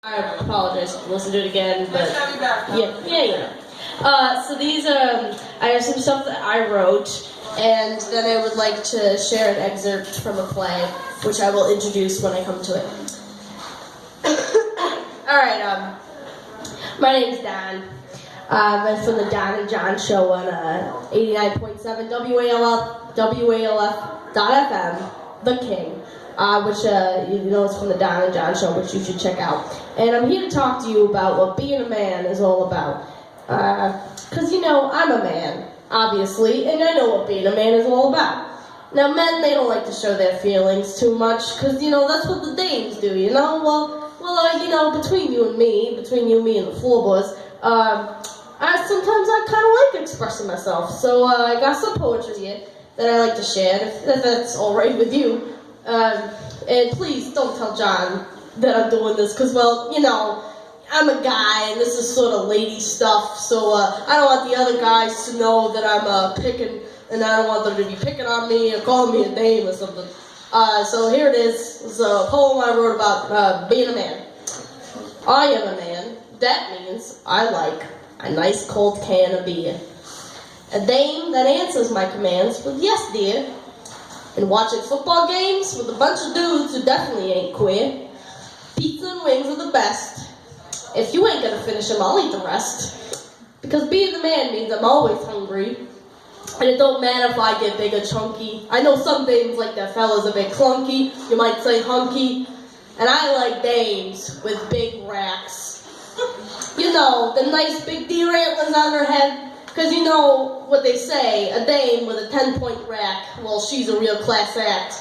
I apologize if you listen to it again, but yeah. So these I have some stuff that I wrote, and then I would like to share an excerpt from a play, which I will introduce when I come to it. All right. My name's Don. I'm from the Don and John show on 89.7 WALF.FM, The King. Which you know is from the Don and John show, which you should check out. And I'm here to talk to you about what being a man is all about. Because, I'm a man, obviously, and I know what being a man is all about. Now, men, they don't like to show their feelings too much, because, that's what the dames do, between you and me and the floorboards, sometimes I kind of like expressing myself. So I got some poetry here that I like to share, if that's all right with you. And please don't tell John that I'm doing this, because, I'm a guy, and this is sort of lady stuff, so I don't want the other guys to know that I'm picking, and I don't want them to be picking on me or calling me a dame or something. So here it is. It's a poem I wrote about being a man. I am a man. That means I like a nice cold can of beer. A dame that answers my commands with yes, dear. And watching football games with a bunch of dudes who definitely ain't queer. Pizza and wings are the best. If you ain't gonna finish them, I'll eat the rest. Because being the man means I'm always hungry. And it don't matter if I get big or chunky. I know some dames like their fellas a bit clunky. You might say hunky. And I like dames with big racks. The nice big deer antlers on her head. Because you know what they say, a dame with a 10-point rack, well, she's a real class act.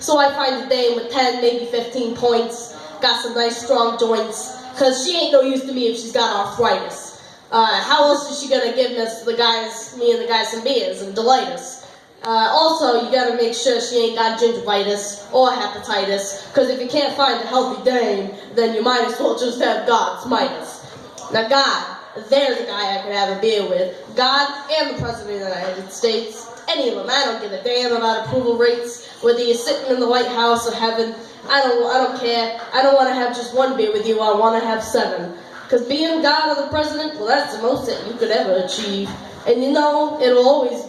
So I find a dame with 10, maybe 15 points, got some nice strong joints, because she ain't no use to me if she's got arthritis. How else is she going to give me and the guys some beers and delight us? Also, you got to make sure she ain't got gingivitis or hepatitis, because if you can't find a healthy dame, then you might as well just have God's Midas. Now, God, there's a guy I could have a beer with. God and the President of the United States. Any of them. I don't give a damn about approval rates. Whether you're sitting in the White House or heaven. I don't care. I don't want to have just one beer with you. I want to have 7. Because being God or the President, well, that's the most that you could ever achieve. And it'll always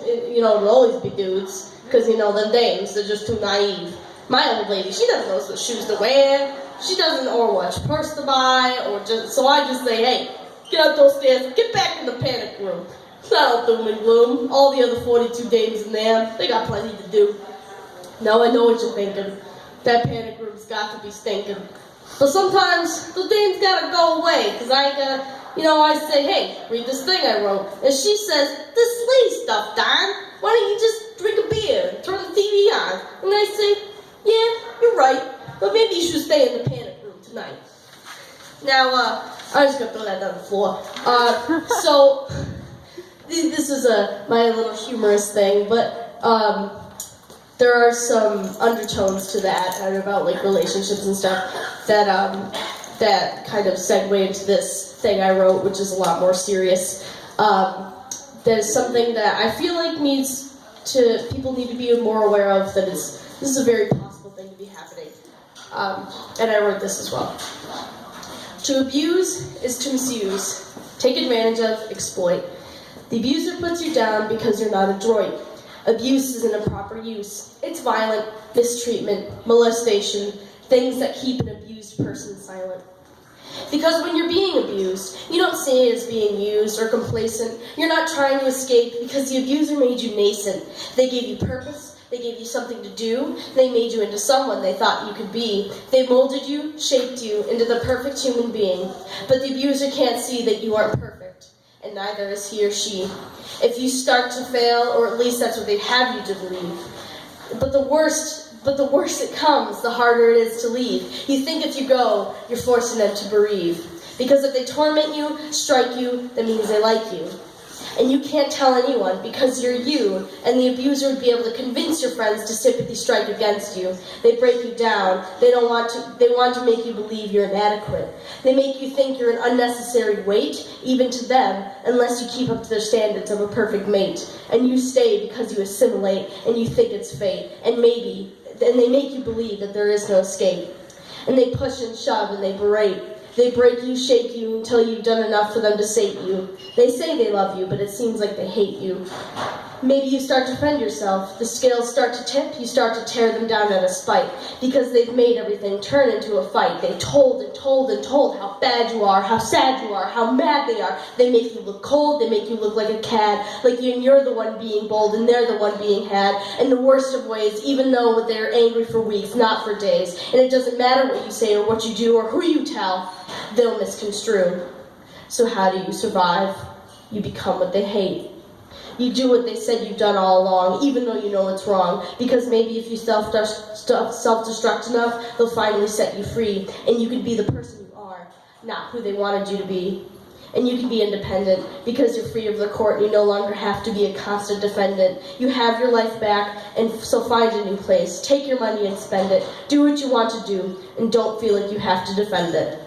be dudes. Because, them dames, they're just too naive. My old lady, she doesn't know what shoes to wear. She doesn't know what purse to buy. So I just say, hey, get up those stairs, get back in the panic room. It's not all doom and gloom. All the other 42 dames in there, they got plenty to do. Now I know what you're thinking. That panic room's got to be stinking. But sometimes the dames gotta go away, because I say, hey, read this thing I wrote. And she says, this lady stuff, Don. Why don't you just drink a beer and turn the TV on? And I say, yeah, you're right. But maybe you should stay in the panic room tonight. Now, I'm just gonna throw that down the floor. So this is my little humorous thing, but there are some undertones to that, and about like relationships and stuff that kind of segue into this thing I wrote, which is a lot more serious. There's something that I feel like people need to be more aware of. This is a very possible thing to be happening, and I wrote this as well. To abuse is to misuse, take advantage of, exploit. The abuser puts you down because you're not adroit. Abuse is an improper use. It's violent, mistreatment, molestation, things that keep an abused person silent. Because when you're being abused, you don't see it as being used or complacent. You're not trying to escape because the abuser made you nascent. They gave you purpose. They gave you something to do. They made you into someone they thought you could be. They molded you, shaped you into the perfect human being. But the abuser can't see that you aren't perfect, and neither is he or she. If you start to fail, or at least that's what they have you to believe. But the worse it comes, the harder it is to leave. You think if you go, you're forcing them to bereave. Because if they torment you, strike you, that means they like you. And you can't tell anyone because you're you, and the abuser would be able to convince your friends to sympathy strike against you. They break you down. They want to make you believe you're inadequate. They make you think you're an unnecessary weight, even to them, unless you keep up to their standards of a perfect mate. And you stay because you assimilate, and you think it's fate. And they make you believe that there is no escape. And they push and shove and they berate. They break you, shake you, until you've done enough for them to sate you. They say they love you, but it seems like they hate you. Maybe you start to defend yourself. The scales start to tip, you start to tear them down out of spite, because they've made everything turn into a fight. They told and told and told how bad you are, how sad you are, how mad they are. They make you look cold, they make you look like a cad, like you're the one being bold and they're the one being had. In the worst of ways, even though they're angry for weeks, not for days. And it doesn't matter what you say or what you do or who you tell, they'll misconstrue. So how do you survive? You become what they hate. You do what they said you've done all along, even though you know it's wrong, because maybe if you self-destruct enough, they'll finally set you free, and you can be the person you are, not who they wanted you to be. And you can be independent, because you're free of the court, and you no longer have to be a constant defendant. You have your life back, and so find a new place. Take your money and spend it. Do what you want to do, and don't feel like you have to defend it.